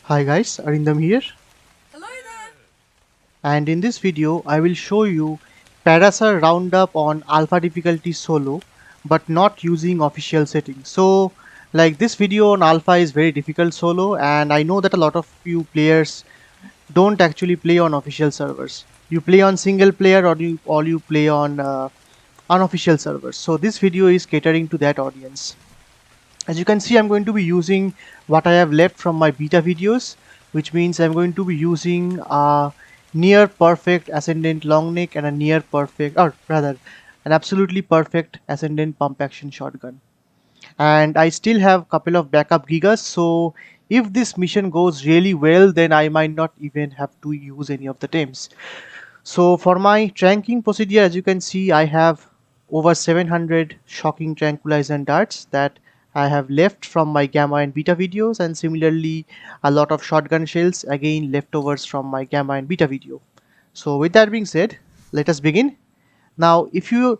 Hi guys, Arindam here, Hello there! and in this video I will show you Paracer Roundup on Alpha difficulty solo but not using official settings. So like this video on Alpha is very difficult solo, and I know that a lot of you players don't actually play on official servers. You play on single player or you play on unofficial servers. So this video is catering to that audience. As you can see, I'm going to be using what I have left from my beta videos, which means I'm going to be using a near perfect ascendant long neck and a near perfect, or rather an absolutely perfect ascendant pump action shotgun. And I still have a couple of backup gigas, so if this mission goes really well, then I might not even have to use any of the tames. So for my tranking procedure, as you can see, I have over 700 shocking tranquilizer darts that I have left from my gamma and beta videos, and similarly a lot of shotgun shells, again leftovers from my gamma and beta video. So with that being said, let us begin. Now if you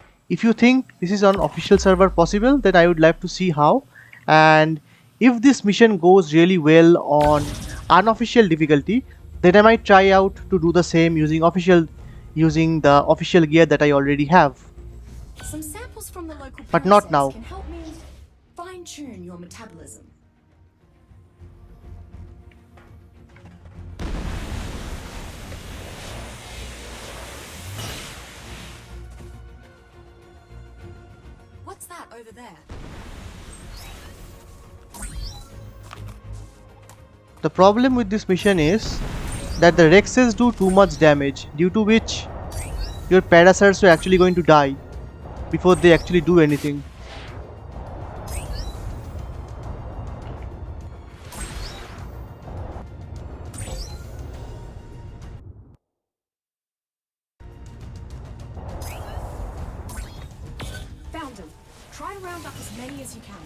think this is on official server possible, then I would like to see how. And if this mission goes really well on unofficial difficulty, then I might try out to do the same using the official gear that I already have. Some samples from the local But not Paracers now. can help me fine-tune your metabolism. What's that over there? The problem with this mission is that the Rexes do too much damage, due to which your Paracers are actually going to die before they actually do anything. Found them. Try and round up as many as you can.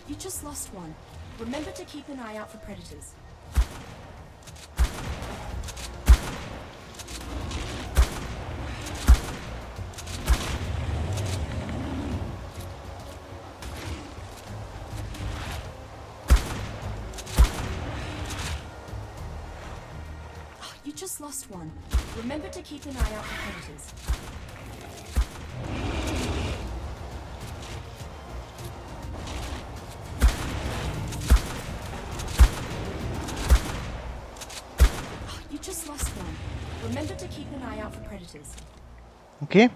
You just lost one. Remember to keep an eye out for predators. You just lost one. Remember to keep an eye out for predators. You just lost one. Remember to keep an eye out for predators. Okay.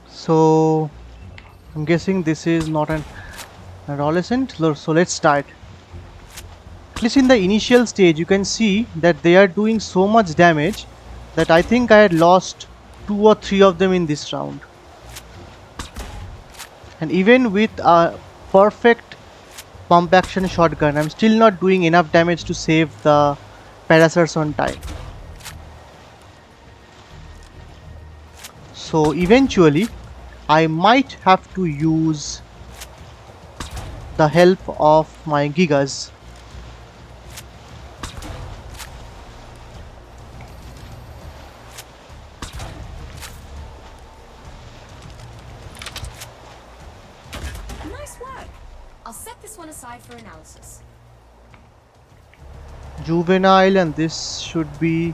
So I'm guessing this is not an adolescent. So let's start. At least in the initial stage, you can see that they are doing so much damage that I think I had lost 2 or 3 of them in this round. And even with a perfect pump action shotgun, I'm still not doing enough damage to save the Paracers on time. So eventually, I might have to use the help of my Gigas. Nice work! I'll set this one aside for analysis. Juvenile, and this should be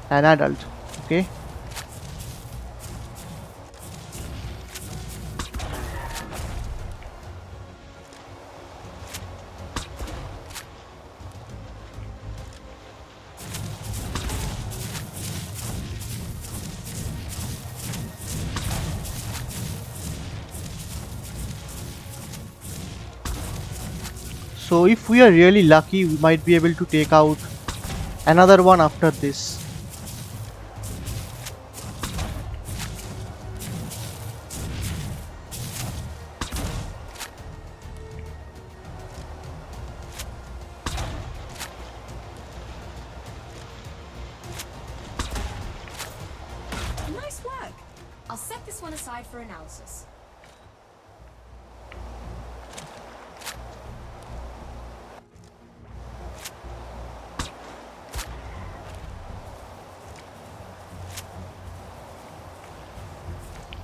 an adult. Okay. So if we are really lucky, we might be able to take out another one after this. aside for analysis.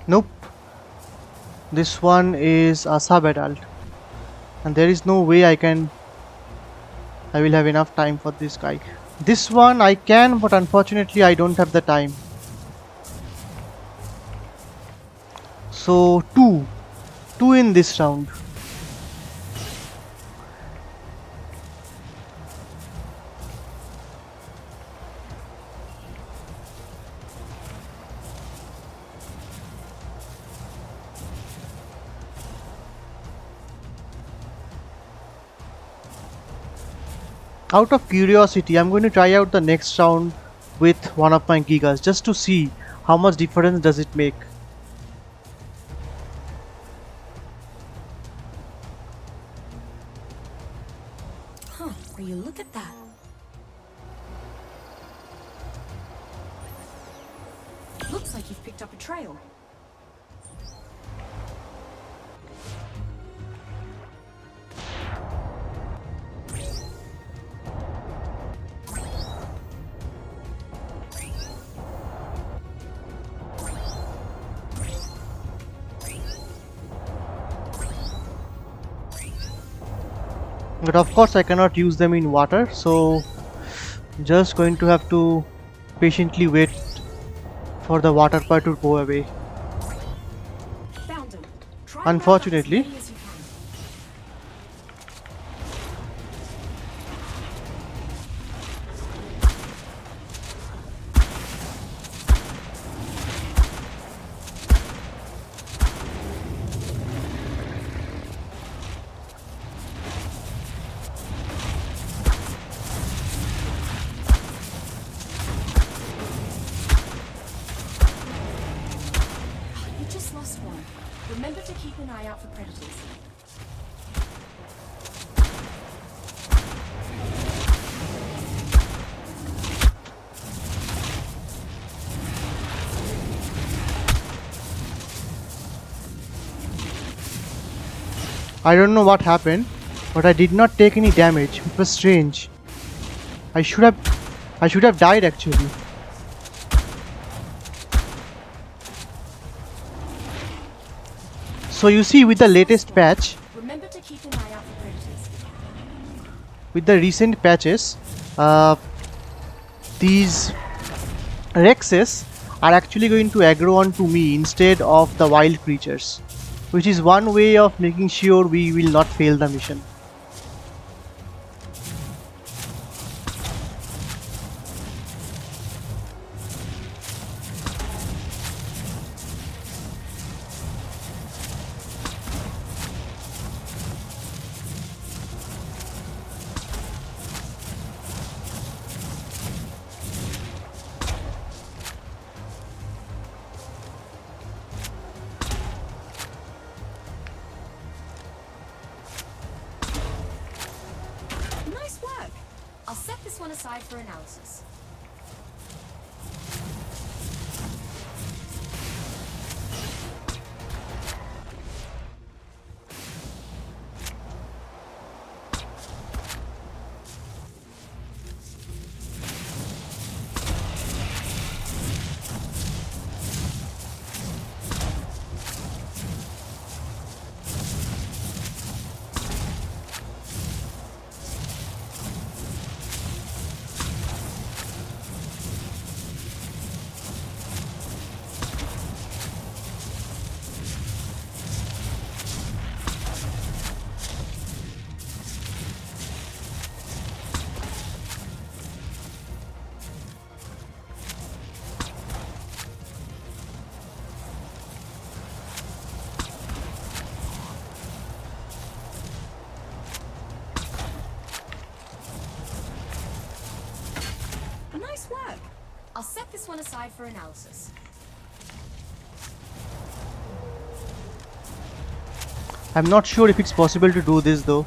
Nope. This one is a sub-adult. And there is no way I will have enough time for this guy. This one I can, but unfortunately I don't have the time. So two in this round. Out of curiosity, I'm going to try out the next round with one of my Gigas just to see how much difference does it make. Huh, will you look at that? Looks like you've picked up a trail. But of course I cannot use them in water, so just going to have to patiently wait for the water part to go away. Found him. Try Unfortunately. and wrap up as many as you can. You just lost one. Remember to keep an eye out for predators. I don't know what happened, but I did not take any damage. It was strange. I should have died actually. So you see, with the latest patch, Remember to keep an eye out for predators. with the recent patches, these Rexes are actually going to aggro onto me instead of the wild creatures, which is one way of making sure we will not fail the mission. Nice work. I'll set this one aside for analysis. Nice work. I'll set this one aside for analysis. I'm not sure if it's possible to do this though.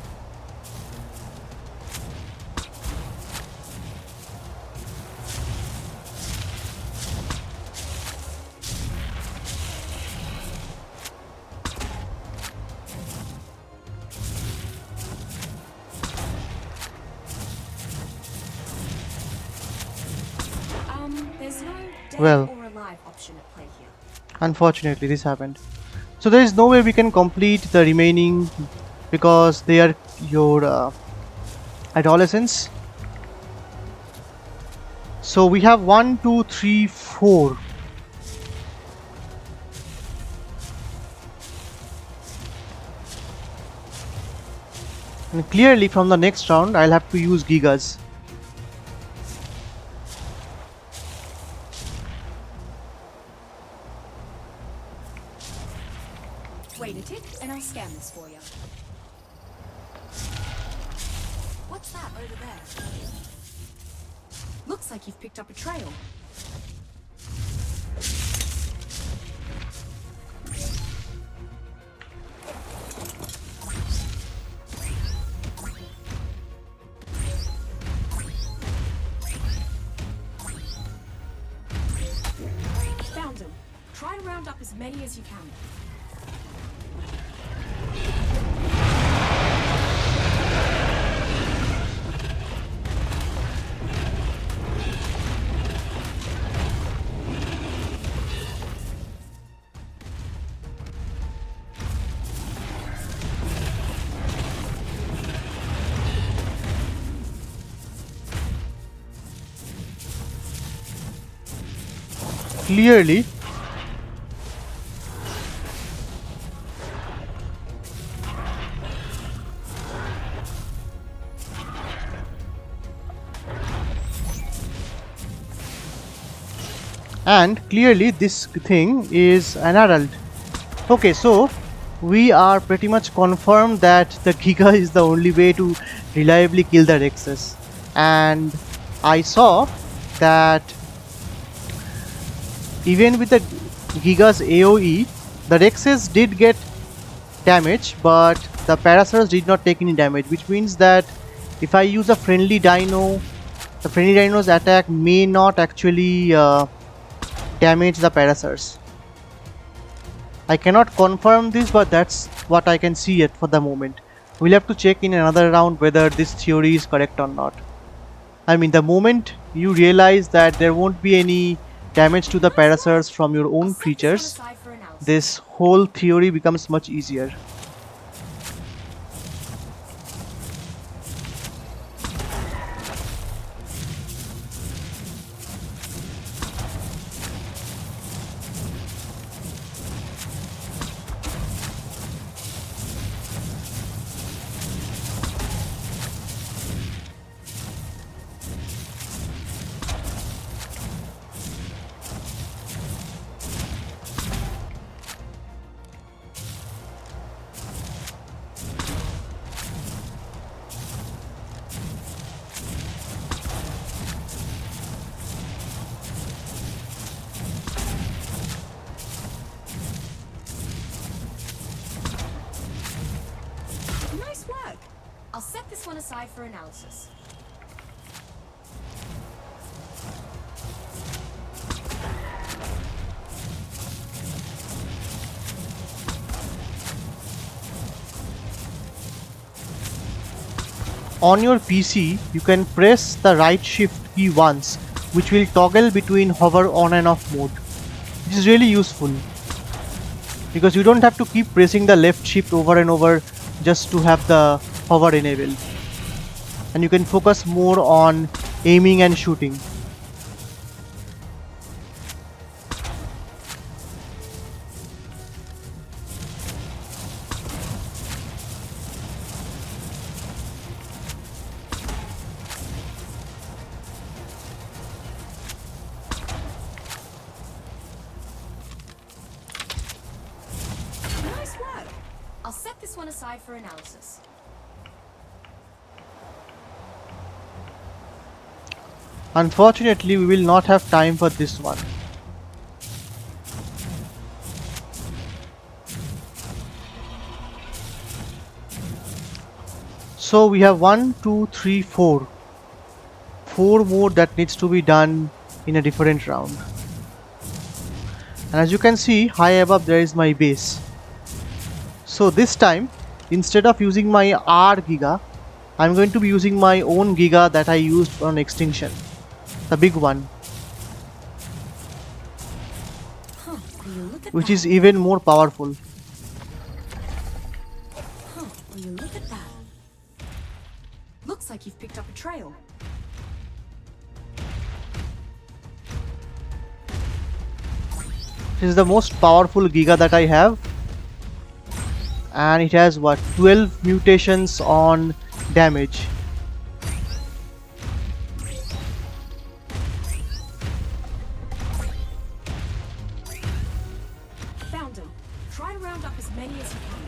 There's no dead Well, or alive option at play here. unfortunately this happened. So there is no way we can complete the remaining because they are your adolescents. So we have 1, 2, 3, 4. And clearly from the next round I'll have to use Gigas. Wait a tick, and I'll scan this for you. What's that over there? Looks like you've picked up a trail. Found them. Try and round up as many as you can. Clearly this thing is an adult. Okay, so we are pretty much confirmed that the Giga is the only way to reliably kill the Rexes, and I saw that even with the Giga's AoE, the Rexes did get damage, but the Paracers did not take any damage, which means that if I use a friendly dino, the friendly dino's attack may not actually damage the Paracers. I cannot confirm this, but that's what I can see it for the moment. We'll have to check in another round whether this theory is correct or not. I mean, the moment you realize that there won't be any damage to the Paracers from your own creatures, this whole theory becomes much easier. Nice work. I'll set this one aside for analysis. On your PC, you can press the right shift key once, which will toggle between hover on and off mode. This is really useful because you don't have to keep pressing the left shift over and over just to have the hover enabled, and you can focus more on aiming and shooting. Nice work. I'll set this one aside for analysis. Unfortunately, we will not have time for this one. So we have 1, 2, 3, 4. 4 more that needs to be done in a different round. And as you can see, high above there is my base. So this time, instead of using my R Giga, I'm going to be using my own Giga that I used on Extinction, the big one. at which that. is even more powerful. Huh, will you look at that? Looks like you've picked up a trail. This is the most powerful Giga that I have, and it has what, 12 mutations on damage. Found him. Try to round up as many as you can.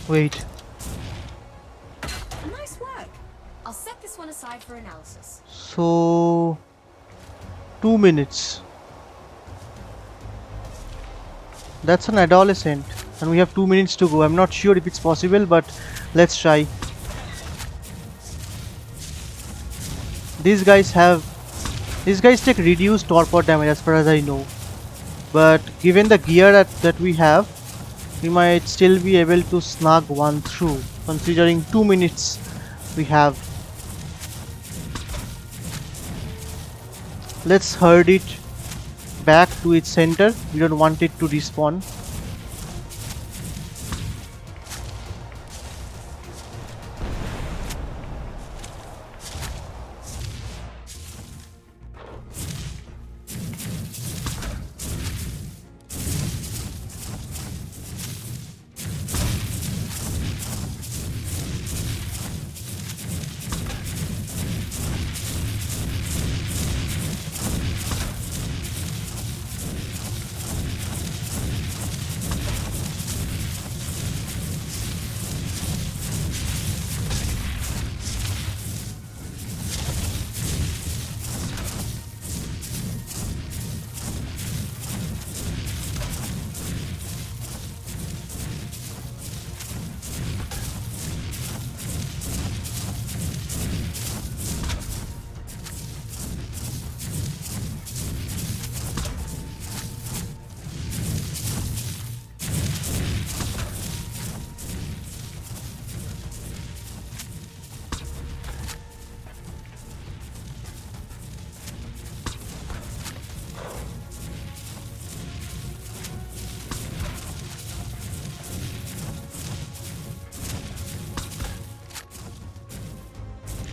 Wait, Nice work. I'll set this one aside for analysis. so 2 minutes. That's an adolescent, and we have 2 minutes to go. I'm not sure if it's possible, but let's try. These guys take reduced torpor damage as far as I know. But given the gear that we have, we might still be able to snag one through, considering 2 minutes we have. Let's herd it back to its center. We don't want it to respawn.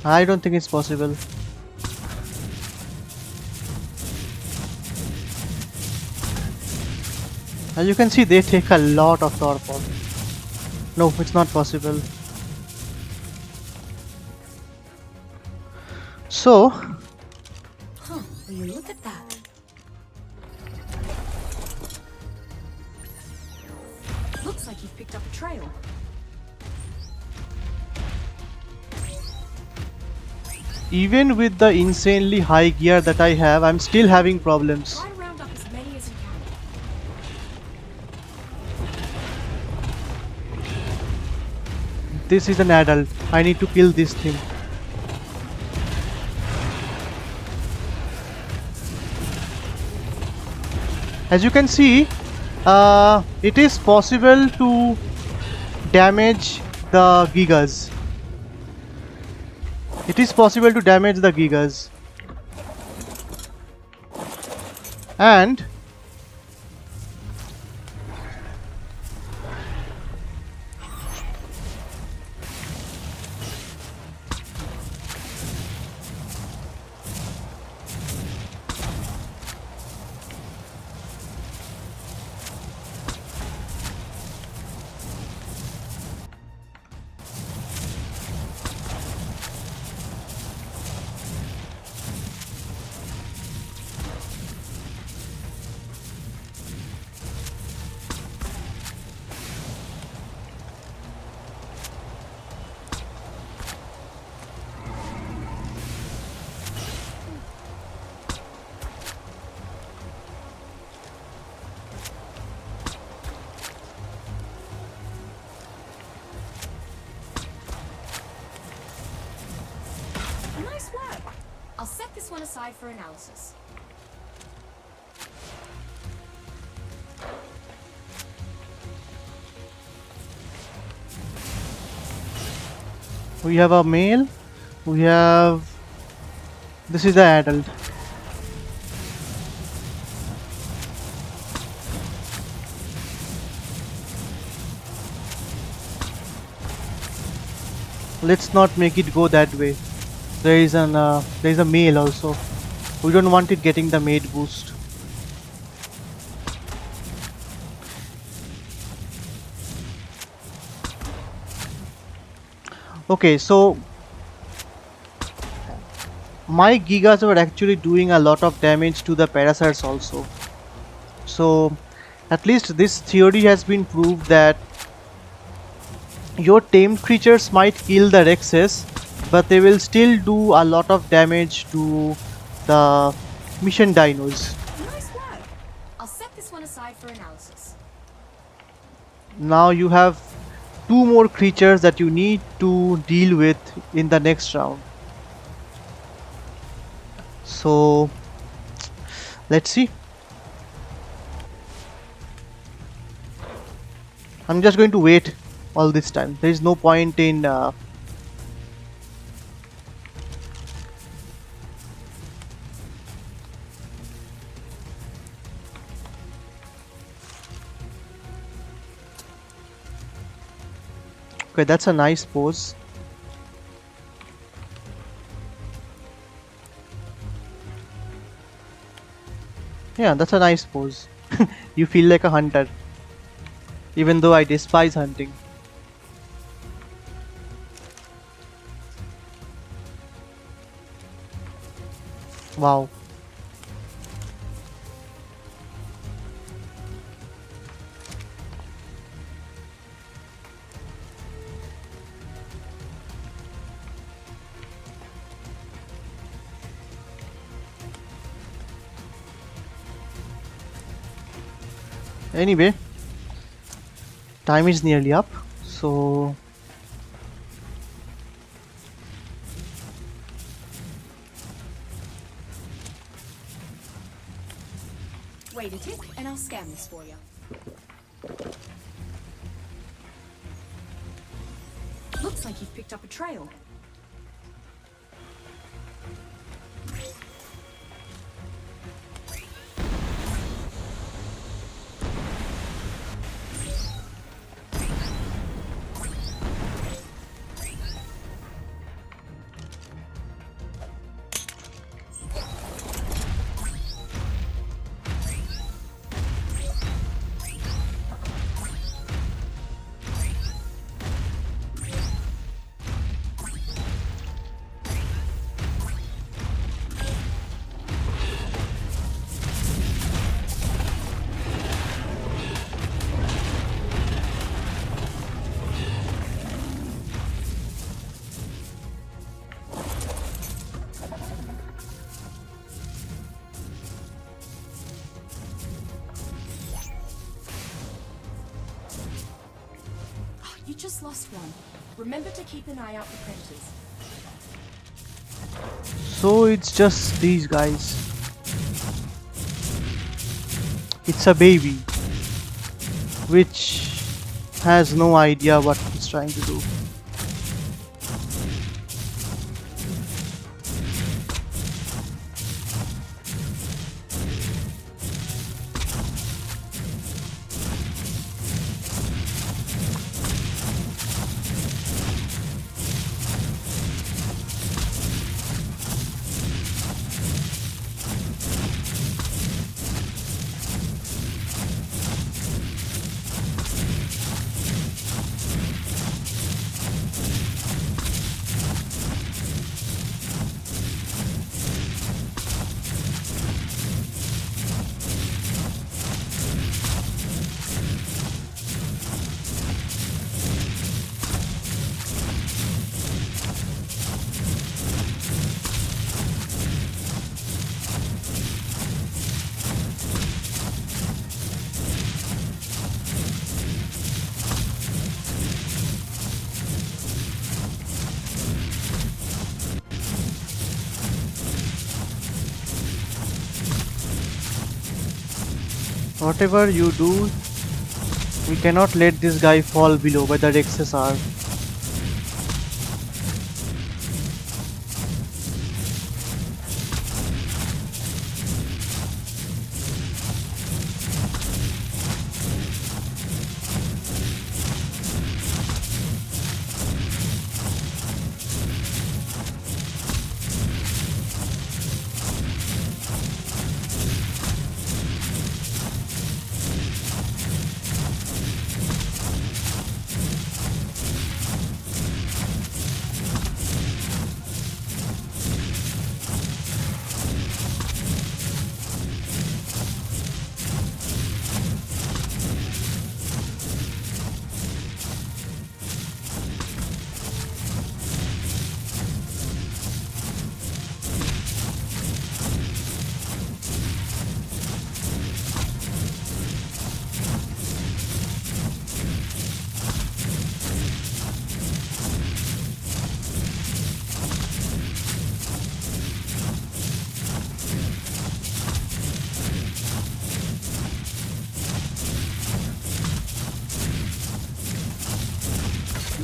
I don't think it's possible. As you can see, they take a lot of torpor. No, it's not possible. So, Huh, will you look at that? Looks like you've picked up a trail. even with the insanely high gear that I have, I'm still having problems. Try to round up as many as you can. This is an adult. I need to kill this thing. As you can see, it is possible to damage the Gigas. It is possible to damage the Gigas. And Nice work. I'll set this one aside for analysis. we have a male. We have... This is the adult. Let's not make it go that way. There is a male also. We don't want it getting the maid boost. Okay, so my Gigas were actually doing a lot of damage to the Paracers also. So at least this theory has been proved that your tamed creatures might kill the Rexes, but they will still do a lot of damage to the mission dinos. Nice work. I'll set this one aside for analysis. Now you have 2 more creatures that you need to deal with in the next round. So let's see. I'm just going to wait all this time. There is no point in okay, that's a nice pose. Yeah, that's a nice pose. You feel like a hunter. Even though I despise hunting. Wow. Anyway, time is nearly up, so Wait a tick, and I'll scan this for you. Looks like you've picked up a trail. You just lost one. Remember to keep an eye out for predators. so it's just these guys. It's a baby which has no idea what it's trying to do. Whatever you do, we cannot let this guy fall below where the Rexes are.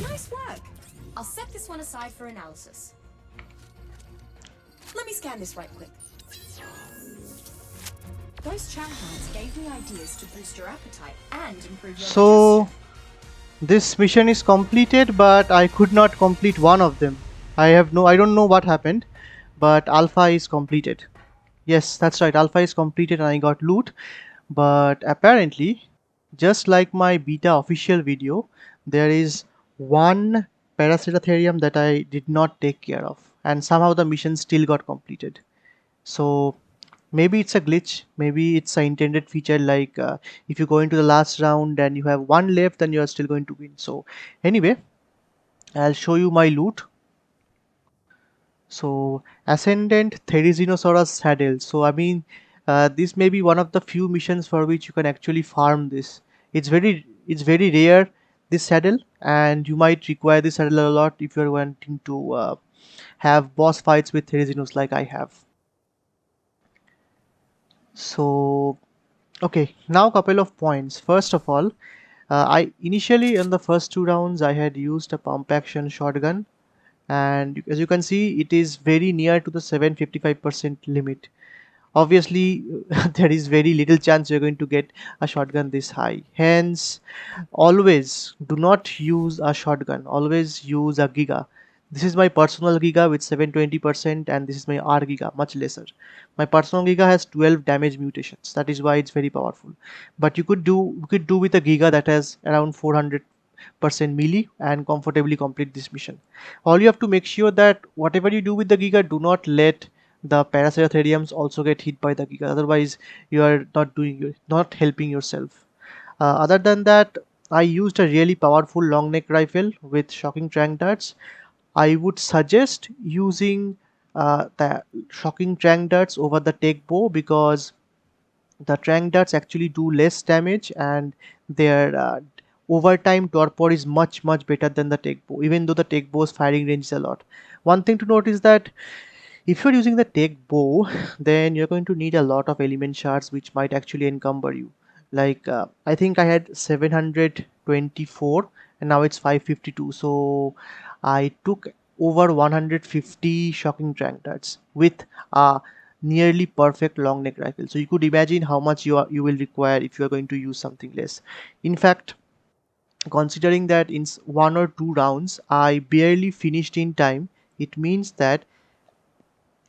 Nice work. I'll set this one aside for analysis. Let me scan this right quick. Those chow hounds gave me ideas to boost your appetite and improve your So digestion. this mission is completed, but I could not complete one of them. I don't know what happened, but Alpha is completed. Yes, that's right. Alpha is completed and I got loot. But apparently, just like my beta official video, there is one Paraceratherium that I did not take care of. And somehow the mission still got completed. So maybe it's a glitch. Maybe it's an intended feature like if you go into the last round and you have one left, then you are still going to win. So anyway, I'll show you my loot. So Ascendant Therizinosaurus saddle. So I mean, this may be one of the few missions for which you can actually farm this. It's very rare, this saddle, and you might require this saddle a lot if you're wanting to have boss fights with Therizinos like I have. So okay, now couple of points. First of all, I initially in the first two rounds I had used a pump action shotgun, and as you can see it is very near to the 755% limit. Obviously there is very little chance you're going to get a shotgun this high, hence always do not use a shotgun, always use a Giga. This is my personal Giga with 720% and this is my R Giga, much lesser. My personal Giga has 12 damage mutations, that is why it's very powerful. But you could do with a Giga that has around 400% melee and comfortably complete this mission. All you have to make sure that whatever you do with the Giga, do not let the Paraceratheriums also get hit by the Giga. Otherwise, you are not helping yourself. Other than that, I used a really powerful long neck rifle with shocking tranq darts. I would suggest using the shocking tranq darts over the tech bow because the tranq darts actually do less damage and their overtime torpor is much better than the tech bow, even though the tech bow's firing range is a lot. One thing to note is that If you're using the Tek bow, then you're going to need a lot of element shards which might actually encumber you. Like I think I had 724 and now it's 552. So I took over 150 shocking trank darts with a nearly perfect long neck rifle. So you could imagine how much you will require if you are going to use something less. In fact, considering that in 1 or 2 rounds I barely finished in time, it means that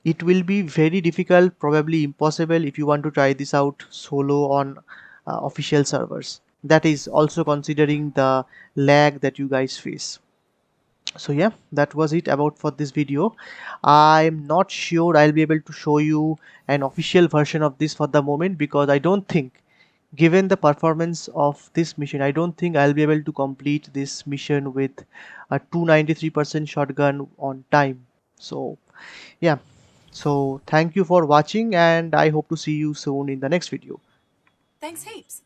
it will be very difficult, probably impossible, if you want to try this out solo on official servers. That is also considering the lag that you guys face. So yeah, that was it about for this video. I'm not sure I'll be able to show you an official version of this for the moment, because I don't think, given the performance of this mission, I don't think I'll be able to complete this mission with a 293% shotgun on time. So yeah, so thank you for watching and I hope to see you soon in the next video. Thanks heaps.